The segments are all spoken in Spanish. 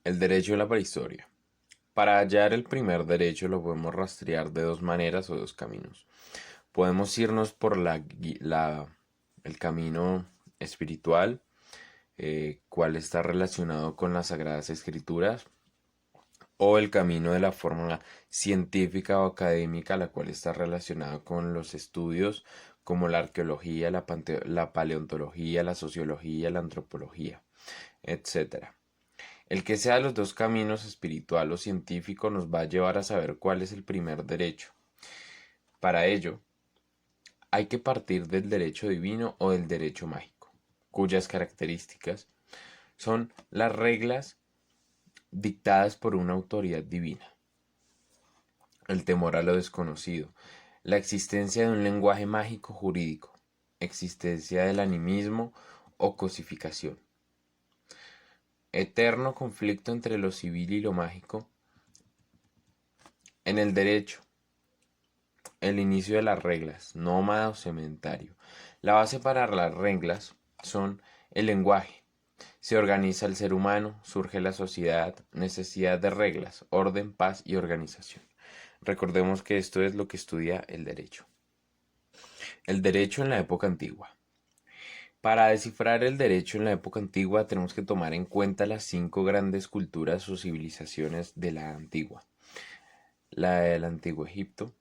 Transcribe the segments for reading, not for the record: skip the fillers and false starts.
El derecho a la prehistoria. Para hallar el primer derecho lo podemos rastrear de dos maneras o dos caminos. Podemos irnos por el camino espiritual, cual está relacionado con las Sagradas Escrituras, o el camino de la forma científica o académica, la cual está relacionada con los estudios como la arqueología, la paleontología, la sociología, la antropología, etcétera. El que sea los dos caminos, espiritual o científico, nos va a llevar a saber cuál es el primer derecho. Para ello, hay que partir del derecho divino o del derecho mágico, cuyas características son las reglas dictadas por una autoridad divina, el temor a lo desconocido, la existencia de un lenguaje mágico jurídico, existencia del animismo o cosificación, eterno conflicto entre lo civil y lo mágico. En el derecho, el inicio de las reglas, nómada o cementario. La base para las reglas son el lenguaje. Se organiza el ser humano, surge la sociedad, necesidad de reglas, orden, paz y organización. Recordemos que esto es lo que estudia el derecho. El derecho en la época antigua. Para descifrar el derecho en la época antigua tenemos que tomar en cuenta las cinco grandes culturas o civilizaciones de la antigua. La del antiguo Egipto,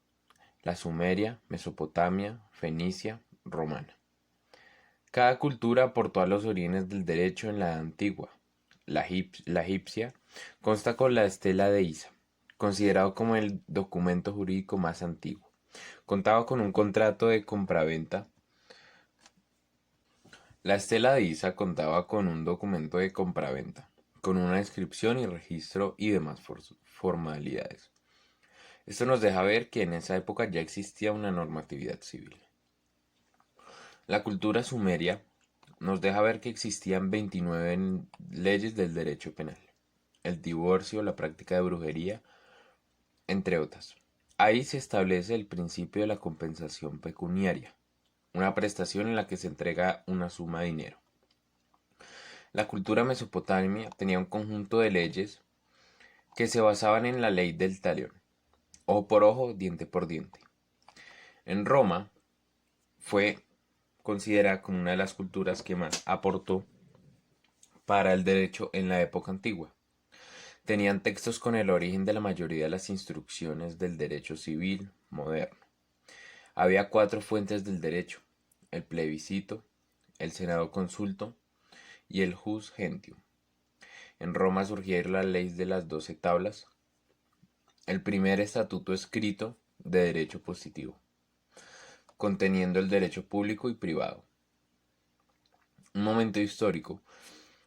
la Sumeria, Mesopotamia, Fenicia, Romana. Cada cultura aportó a los orígenes del derecho en la edad antigua. La egipcia consta con la Estela de Isa, considerado como el documento jurídico más antiguo. Contaba con un contrato de compraventa. La Estela de Isa contaba con un documento de compraventa, con una inscripción y registro y demás formalidades. Esto nos deja ver que en esa época ya existía una normatividad civil. La cultura sumeria nos deja ver que existían 29 leyes del derecho penal, el divorcio, la práctica de brujería, entre otras. Ahí se establece el principio de la compensación pecuniaria, una prestación en la que se entrega una suma de dinero. La cultura mesopotamia tenía un conjunto de leyes que se basaban en la ley del talión, ojo por ojo, diente por diente. En Roma fue considerada como una de las culturas que más aportó para el derecho en la época antigua. Tenían textos con el origen de la mayoría de las instrucciones del derecho civil moderno. Había cuatro fuentes del derecho: el plebiscito, el senado consulto y el jus gentium. En Roma surgieron las leyes de las 12 tablas, el primer estatuto escrito de derecho positivo, conteniendo el derecho público y privado. Un momento histórico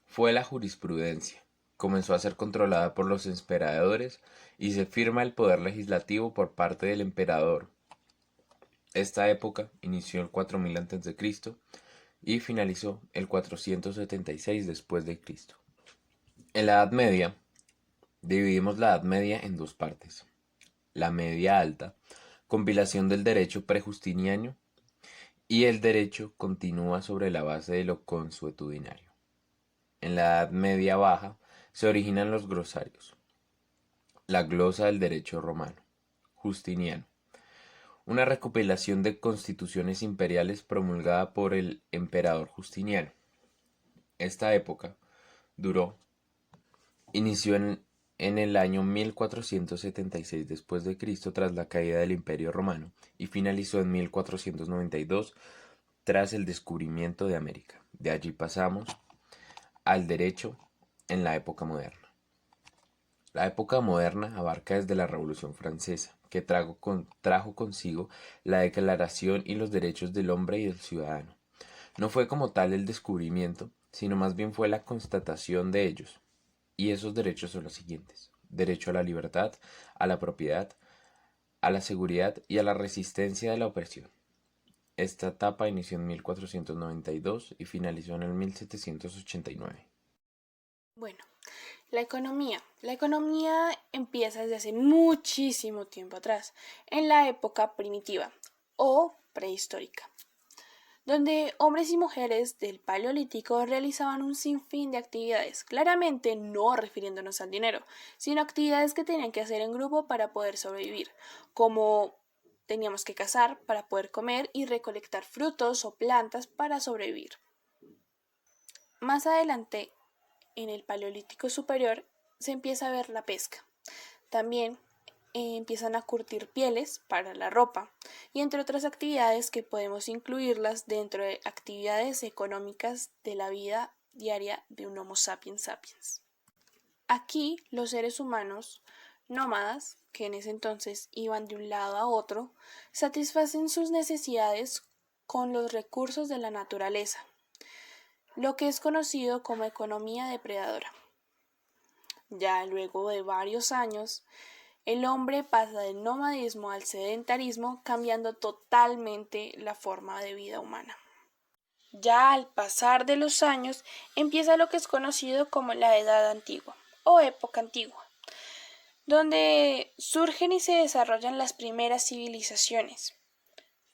fue la jurisprudencia. Comenzó a ser controlada por los emperadores y se firma el poder legislativo por parte del emperador. Esta época inició el 4000 a.C. y finalizó el 476 después de Cristo. En la Edad Media, dividimos la Edad Media en dos partes. La Media Alta, compilación del derecho prejustiniano, y el derecho continúa sobre la base de lo consuetudinario. En la Edad Media Baja se originan los glosarios. La glosa del derecho romano, Justiniano, una recopilación de constituciones imperiales promulgada por el emperador Justiniano. Esta época duró, inició en el año 1476 después de Cristo tras la caída del Imperio Romano y finalizó en 1492 tras el descubrimiento de América. De allí pasamos al derecho en la época moderna. La época moderna abarca desde la Revolución Francesa, que trajo consigo la Declaración y los derechos del hombre y del ciudadano. No fue como tal el descubrimiento, sino más bien fue la constatación de ellos. Y esos derechos son los siguientes: derecho a la libertad, a la propiedad, a la seguridad y a la resistencia de la opresión. Esta etapa inició en 1492 y finalizó en el 1789. Bueno, la economía. La economía empieza desde hace muchísimo tiempo atrás, en la época primitiva o prehistórica. donde hombres y mujeres del Paleolítico realizaban un sinfín de actividades, claramente no refiriéndonos al dinero, sino actividades que tenían que hacer en grupo para poder sobrevivir, como teníamos que cazar para poder comer y recolectar frutos o plantas para sobrevivir. Más adelante, en el Paleolítico Superior, se empieza a ver la pesca. También empiezan a curtir pieles para la ropa y entre otras actividades que podemos incluirlas dentro de actividades económicas de la vida diaria de un Homo sapiens sapiens. Aquí los seres humanos nómadas, que en ese entonces iban de un lado a otro, satisfacen sus necesidades con los recursos de la naturaleza, lo que es conocido como economía depredadora. Ya luego de varios años, el hombre pasa del nomadismo al sedentarismo, cambiando totalmente la forma de vida humana. Ya al pasar de los años, empieza lo que es conocido como la Edad Antigua o Época Antigua, donde surgen y se desarrollan las primeras civilizaciones.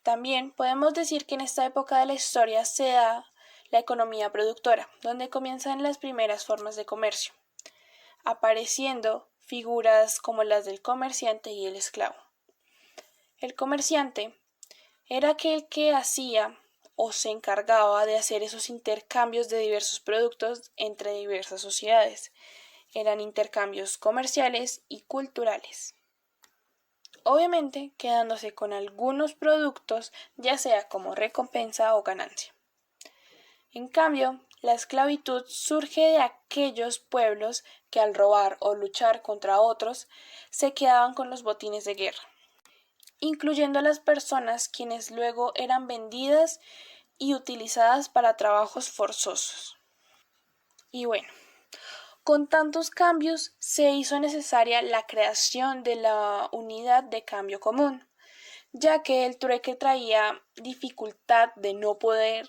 También podemos decir que en esta época de la historia se da la economía productora, donde comienzan las primeras formas de comercio, apareciendo figuras como las del comerciante y el esclavo. El comerciante era aquel que hacía o se encargaba de hacer esos intercambios de diversos productos entre diversas sociedades. Eran intercambios comerciales y culturales. Obviamente quedándose con algunos productos, ya sea como recompensa o ganancia. En cambio, la esclavitud surge de aquellos pueblos que al robar o luchar contra otros se quedaban con los botines de guerra, incluyendo a las personas quienes luego eran vendidas y utilizadas para trabajos forzosos. Y bueno, con tantos cambios se hizo necesaria la creación de la unidad de cambio común, ya que el trueque traía dificultad de no poder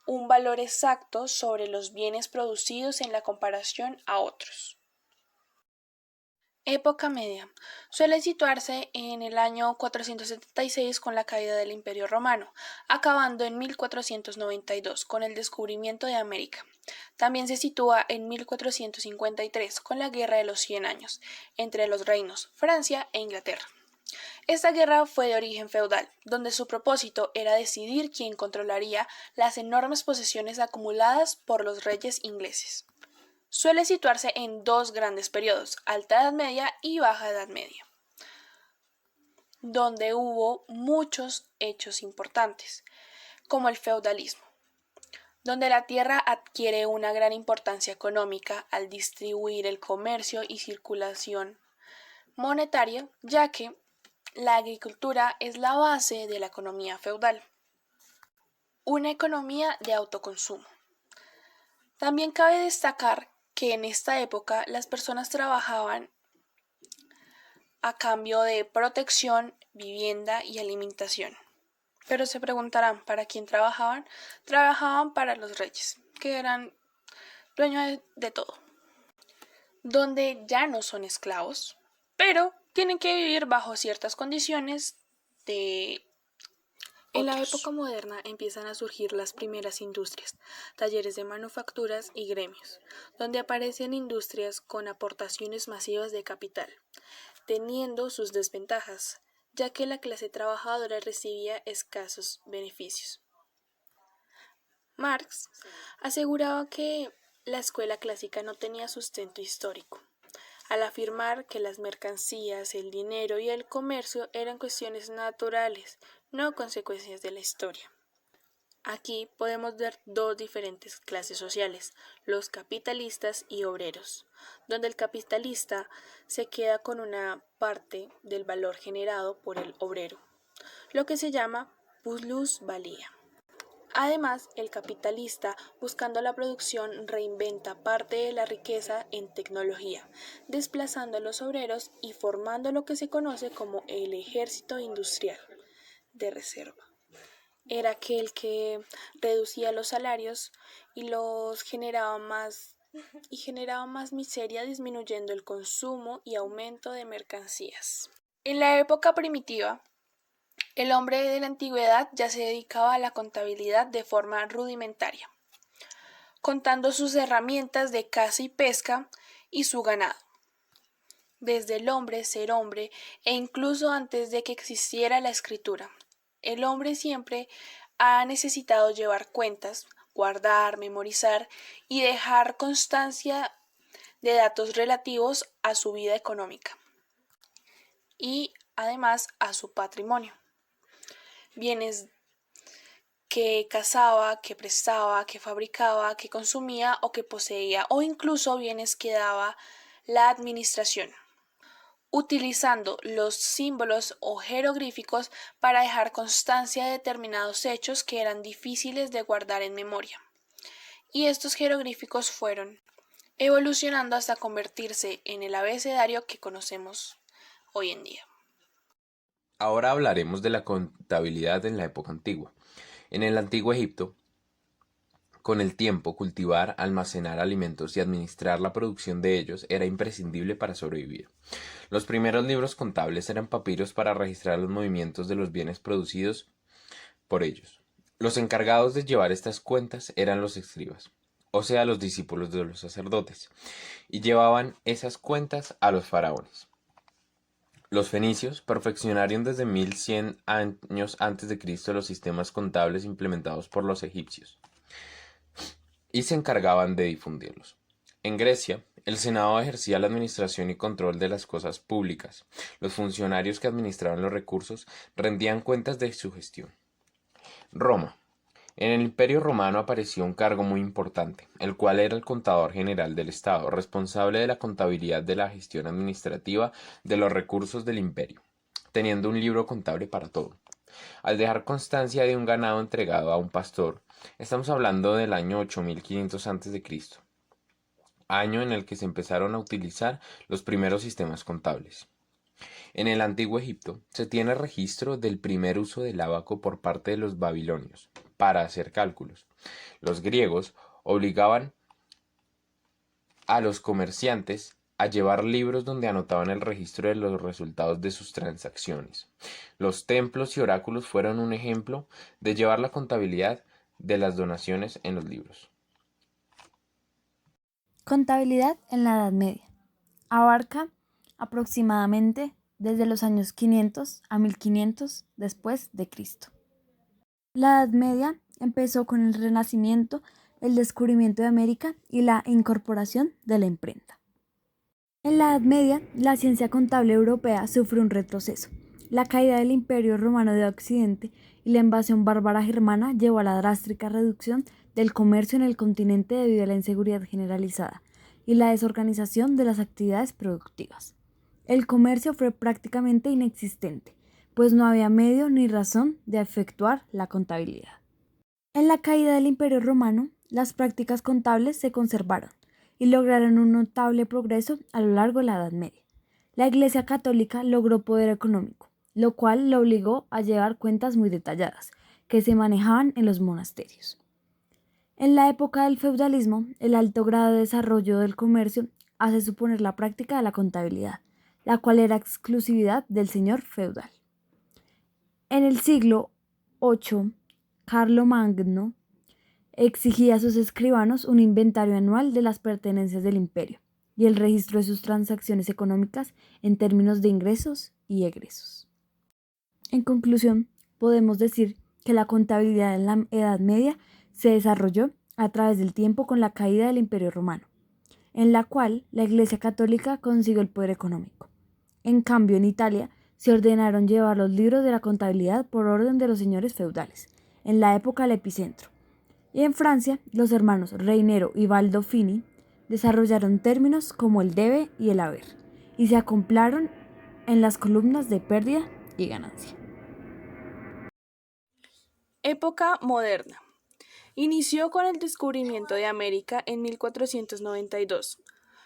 un valor exacto sobre los bienes producidos en la comparación a otros. Época media. Suele situarse en el año 476 con la caída del Imperio Romano, acabando en 1492 con el descubrimiento de América. También se sitúa en 1453 con la Guerra de los 100 años entre los reinos Francia e Inglaterra. Esta guerra fue de origen feudal, donde su propósito era decidir quién controlaría las enormes posesiones acumuladas por los reyes ingleses. Suele situarse en dos grandes periodos, Alta Edad Media y Baja Edad Media, donde hubo muchos hechos importantes, como el feudalismo, donde la tierra adquiere una gran importancia económica al distribuir el comercio y circulación monetaria, ya que la agricultura es la base de la economía feudal. Una economía de autoconsumo. También cabe destacar que en esta época las personas trabajaban a cambio de protección, vivienda y alimentación. Pero se preguntarán, ¿para quién trabajaban? Trabajaban para los reyes, que eran dueños de todo. Donde ya no son esclavos, pero tienen que vivir bajo ciertas condiciones de En la época moderna empiezan a surgir las primeras industrias, talleres de manufacturas y gremios, donde aparecen industrias con aportaciones masivas de capital, teniendo sus desventajas, ya que la clase trabajadora recibía escasos beneficios. Marx aseguraba que la escuela clásica no tenía sustento histórico, al afirmar que las mercancías, el dinero y el comercio eran cuestiones naturales, no consecuencias de la historia. Aquí podemos ver dos diferentes clases sociales, los capitalistas y obreros, donde el capitalista se queda con una parte del valor generado por el obrero, lo que se llama plusvalía. Además, el capitalista, buscando la producción, reinventa parte de la riqueza en tecnología, desplazando a los obreros y formando lo que se conoce como el ejército industrial de reserva. Era aquel que reducía los salarios y los generaba más miseria, disminuyendo el consumo y aumento de mercancías. En la época primitiva, El hombre de la antigüedad ya se dedicaba a la contabilidad de forma rudimentaria, contando sus herramientas de caza y pesca y su ganado. Desde el hombre ser hombre e incluso antes de que existiera la escritura, el hombre siempre ha necesitado llevar cuentas, guardar, memorizar y dejar constancia de datos relativos a su vida económica y además a su patrimonio. Bienes que cazaba, que prestaba, que fabricaba, que consumía o que poseía, o incluso bienes que daba la administración, utilizando los símbolos o jeroglíficos para dejar constancia de determinados hechos que eran difíciles de guardar en memoria. Y estos jeroglíficos fueron evolucionando hasta convertirse en el abecedario que conocemos hoy en día. Ahora hablaremos de la contabilidad en la época antigua. En el antiguo Egipto, con el tiempo, cultivar, almacenar alimentos y administrar la producción de ellos era imprescindible para sobrevivir. Los primeros libros contables eran papiros para registrar los movimientos de los bienes producidos por ellos. Los encargados de llevar estas cuentas eran los escribas, o sea, los discípulos de los sacerdotes, y llevaban esas cuentas a los faraones. Los fenicios perfeccionaron desde 1100 años antes de Cristo los sistemas contables implementados por los egipcios y se encargaban de difundirlos. En Grecia, el Senado ejercía la administración y control de las cosas públicas. Los funcionarios que administraban los recursos rendían cuentas de su gestión. Roma. En el Imperio Romano apareció un cargo muy importante, el cual era el contador general del Estado, responsable de la contabilidad de la gestión administrativa de los recursos del imperio, teniendo un libro contable para todo. Al dejar constancia de un ganado entregado a un pastor, estamos hablando del año 8500 a.C., año en el que se empezaron a utilizar los primeros sistemas contables. En el antiguo Egipto se tiene registro del primer uso del ábaco por parte de los babilonios para hacer cálculos. Los griegos obligaban a los comerciantes a llevar libros donde anotaban el registro de los resultados de sus transacciones. Los templos y oráculos fueron un ejemplo de llevar la contabilidad de las donaciones en los libros. Contabilidad en la Edad Media. Abarca aproximadamente desde los años 500 a 1500 después de Cristo. La Edad Media empezó con el Renacimiento, el descubrimiento de América y la incorporación de la imprenta. En la Edad Media, la ciencia contable europea sufrió un retroceso. La caída del Imperio Romano de Occidente y la invasión bárbara germana llevó a la drástica reducción del comercio en el continente debido a la inseguridad generalizada y la desorganización de las actividades productivas. El comercio fue prácticamente inexistente, pues no había medio ni razón de efectuar la contabilidad. En la caída del Imperio Romano, las prácticas contables se conservaron y lograron un notable progreso a lo largo de la Edad Media. La Iglesia Católica logró poder económico, lo cual lo obligó a llevar cuentas muy detalladas, que se manejaban en los monasterios. En la época del feudalismo, el alto grado de desarrollo del comercio hace suponer la práctica de la contabilidad, la cual era exclusividad del señor feudal. En el siglo VIII, Carlomagno exigía a sus escribanos un inventario anual de las pertenencias del imperio y el registro de sus transacciones económicas en términos de ingresos y egresos. En conclusión, podemos decir que la contabilidad en la Edad Media se desarrolló a través del tiempo con la caída del Imperio Romano, en la cual la Iglesia Católica consiguió el poder económico. En cambio, en Italia se ordenaron llevar los libros de la contabilidad por orden de los señores feudales, en la época del epicentro. Y en Francia, los hermanos Reinero y Baldofini desarrollaron términos como el debe y el haber, y se acoplaron en las columnas de pérdida y ganancia. Época moderna. Inició con el descubrimiento de América en 1492.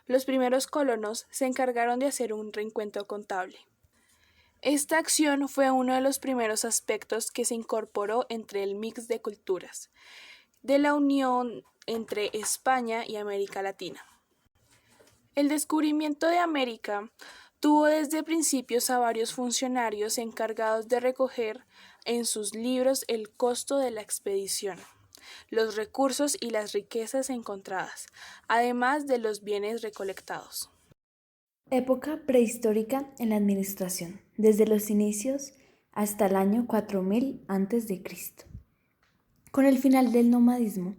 Los primeros colonos se encargaron de hacer un recuento contable. Esta acción fue uno de los primeros aspectos que se incorporó entre el mix de culturas de la unión entre España y América Latina. El descubrimiento de América Tuvo desde principios a varios funcionarios encargados de recoger en sus libros el costo de la expedición, los recursos y las riquezas encontradas, además de los bienes recolectados. Época prehistórica en la administración, desde los inicios hasta el año 4000 a.C. Con el final del nomadismo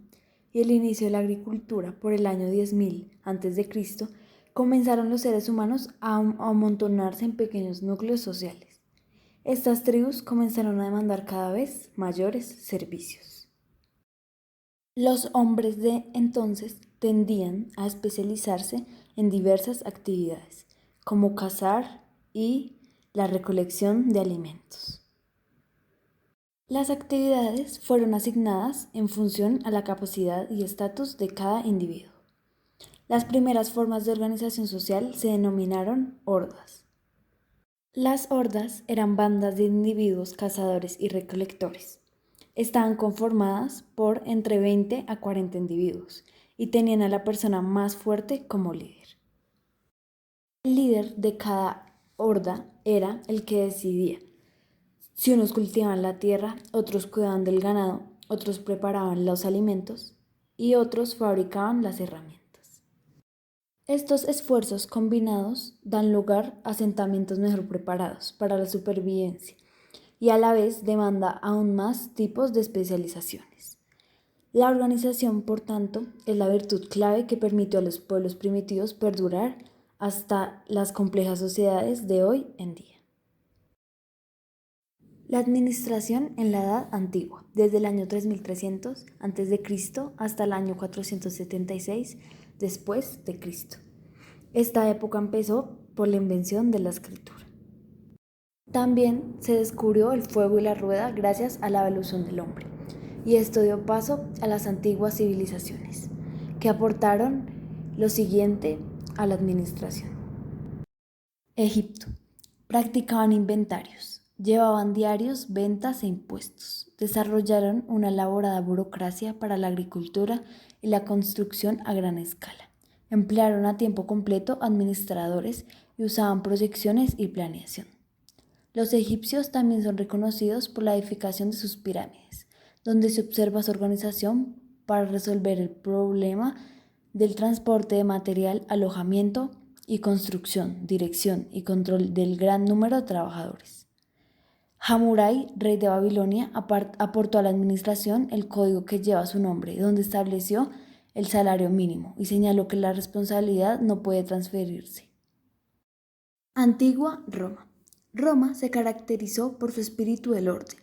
y el inicio de la agricultura por el año 10.000 a.C., comenzaron los seres humanos a amontonarse en pequeños núcleos sociales. Estas tribus comenzaron a demandar cada vez mayores servicios. Los hombres de entonces tendían a especializarse en diversas actividades, como cazar y la recolección de alimentos. Las actividades fueron asignadas en función a la capacidad y estatus de cada individuo. Las primeras formas de organización social se denominaron hordas. Las hordas eran bandas de individuos cazadores y recolectores. Estaban conformadas por entre 20 a 40 individuos y tenían a la persona más fuerte como líder. El líder de cada horda era el que decidía si unos cultivaban la tierra, otros cuidaban del ganado, otros preparaban los alimentos y otros fabricaban las herramientas. Estos esfuerzos combinados dan lugar a asentamientos mejor preparados para la supervivencia y a la vez demanda aún más tipos de especializaciones. La organización, por tanto, es la virtud clave que permitió a los pueblos primitivos perdurar hasta las complejas sociedades de hoy en día. La administración en la Edad Antigua, desde el año 3300 a.C. hasta el año 476 después de Cristo. Esta época empezó por la invención de la escritura. También se descubrió el fuego y la rueda gracias a la evolución del hombre, y esto dio paso a las antiguas civilizaciones, que aportaron lo siguiente a la administración. Egipto. Practicaban inventarios. Llevaban diarios, ventas e impuestos. Desarrollaron una elaborada burocracia para la agricultura y la construcción a gran escala. Emplearon a tiempo completo administradores y usaban proyecciones y planeación. Los egipcios también son reconocidos por la edificación de sus pirámides, donde se observa su organización para resolver el problema del transporte de material, alojamiento y construcción, dirección y control del gran número de trabajadores. Hammurabi, rey de Babilonia, aportó a la administración el código que lleva su nombre, donde estableció el salario mínimo y señaló que la responsabilidad no puede transferirse. Antigua Roma. Roma se caracterizó por su espíritu del orden.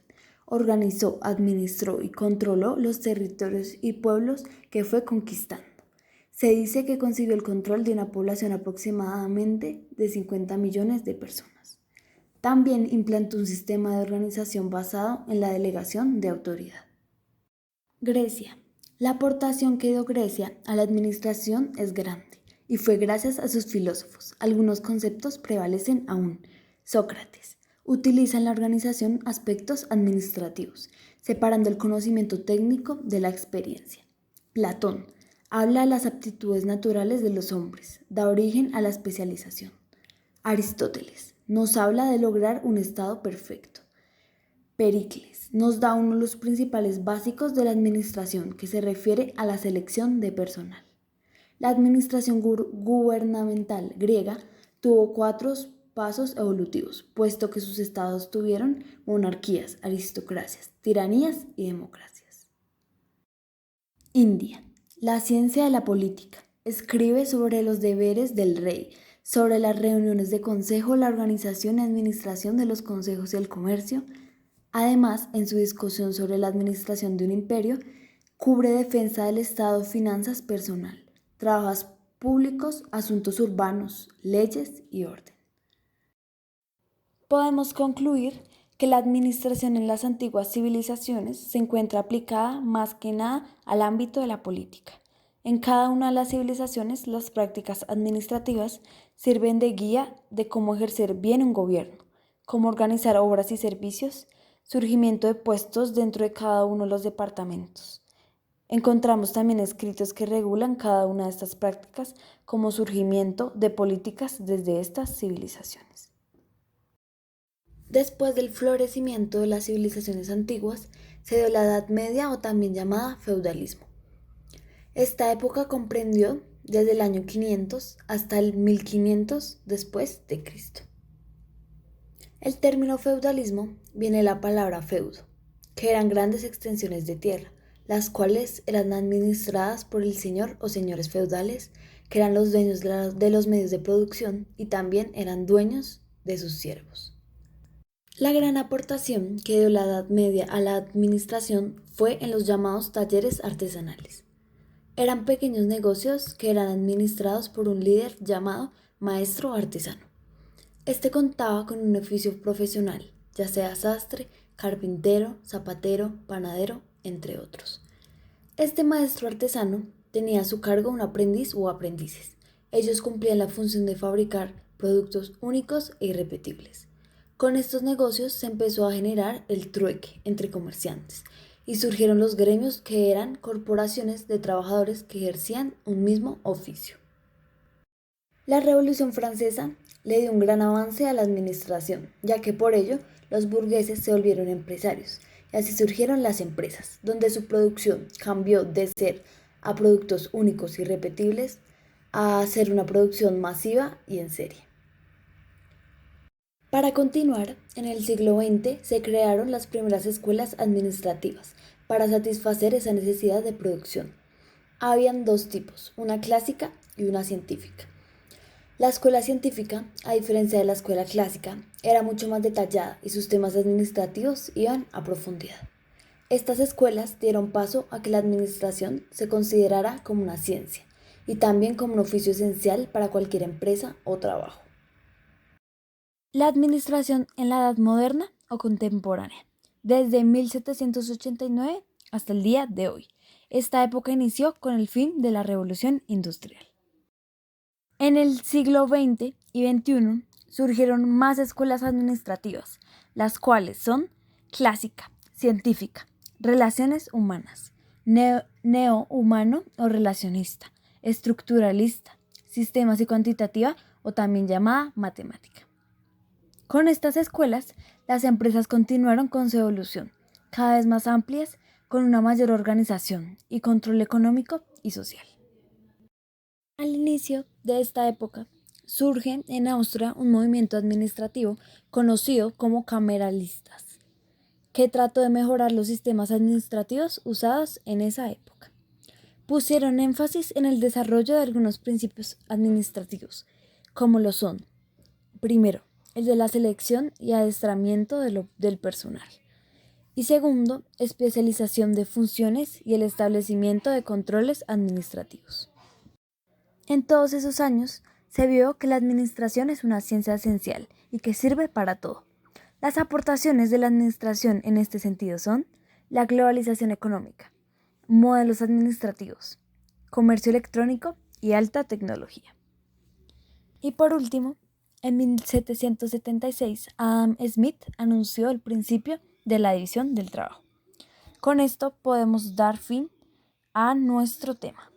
Organizó, administró y controló los territorios y pueblos que fue conquistando. Se dice que concibió el control de una población aproximadamente de 50 millones de personas. También implantó un sistema de organización basado en la delegación de autoridad. Grecia. La aportación que dio Grecia a la administración es grande y fue gracias a sus filósofos. Algunos conceptos prevalecen aún. Sócrates utiliza en la organización aspectos administrativos, separando el conocimiento técnico de la experiencia. Platón habla de las aptitudes naturales de los hombres, da origen a la especialización. Aristóteles nos habla de lograr un estado perfecto. Pericles nos da uno de los principales básicos de la administración, que se refiere a la selección de personal. La administración gubernamental griega tuvo 4 pasos evolutivos, puesto que sus estados tuvieron monarquías, aristocracias, tiranías y democracias. India. La ciencia de la política. Escribe sobre los deberes del rey, sobre las reuniones de consejo, la organización y administración de los consejos y el comercio. Además, en su discusión sobre la administración de un imperio, cubre defensa del Estado, finanzas personal, trabajos públicos, asuntos urbanos, leyes y orden. Podemos concluir que la administración en las antiguas civilizaciones se encuentra aplicada más que nada al ámbito de la política. En cada una de las civilizaciones, las prácticas administrativas sirven de guía de cómo ejercer bien un gobierno, cómo organizar obras y servicios, surgimiento de puestos dentro de cada uno de los departamentos, Encontramos también escritos que regulan cada una de estas prácticas como surgimiento de políticas desde estas civilizaciones. Después del florecimiento de las civilizaciones antiguas, se dio la Edad Media o también llamada feudalismo. Esta época comprendió desde el año 500 hasta el 1500 después de Cristo. El término feudalismo viene de la palabra feudo, que eran grandes extensiones de tierra, las cuales eran administradas por el señor o señores feudales, que eran los dueños de los medios de producción y también eran dueños de sus siervos. La gran aportación que dio la Edad Media a la administración fue en los llamados talleres artesanales. Eran pequeños negocios que eran administrados por un líder llamado maestro artesano. Este contaba con un oficio profesional, ya sea sastre, carpintero, zapatero, panadero, entre otros. Este maestro artesano tenía a su cargo un aprendiz o aprendices. Ellos cumplían la función de fabricar productos únicos e irrepetibles. Con estos negocios se empezó a generar el trueque entre comerciantes y surgieron los gremios, que eran corporaciones de trabajadores que ejercían un mismo oficio. La Revolución Francesa le dio un gran avance a la administración, ya que por ello los burgueses se volvieron empresarios y así surgieron las empresas, donde su producción cambió de ser a productos únicos y repetibles a ser una producción masiva y en serie. Para continuar, en el siglo XX se crearon las primeras escuelas administrativas para satisfacer esa necesidad de producción. Habían dos tipos, una clásica y una científica. La escuela científica, a diferencia de la escuela clásica, era mucho más detallada y sus temas administrativos iban a profundidad. Estas escuelas dieron paso a que la administración se considerara como una ciencia y también como un oficio esencial para cualquier empresa o trabajo. La administración en la Edad Moderna o contemporánea, desde 1789 hasta el día de hoy. Esta época inició con el fin de la Revolución Industrial. En el siglo XX y XXI surgieron más escuelas administrativas, las cuales son clásica, científica, relaciones humanas, neo-humano o relacionista, estructuralista, sistemas y cuantitativa o también llamada matemática. Con estas escuelas, las empresas continuaron con su evolución, cada vez más amplias, con una mayor organización y control económico y social. Al inicio de esta época, surge en Austria un movimiento administrativo conocido como cameralistas, que trató de mejorar los sistemas administrativos usados en esa época. Pusieron énfasis en el desarrollo de algunos principios administrativos, como lo son, primero, el de la selección y adiestramiento del personal. Y segundo, especialización de funciones y el establecimiento de controles administrativos. En todos esos años se vio que la administración es una ciencia esencial y que sirve para todo. Las aportaciones de la administración en este sentido son la globalización económica, modelos administrativos, comercio electrónico y alta tecnología. Y por último, en 1776, Adam Smith anunció el principio de la división del trabajo. Con esto podemos dar fin a nuestro tema.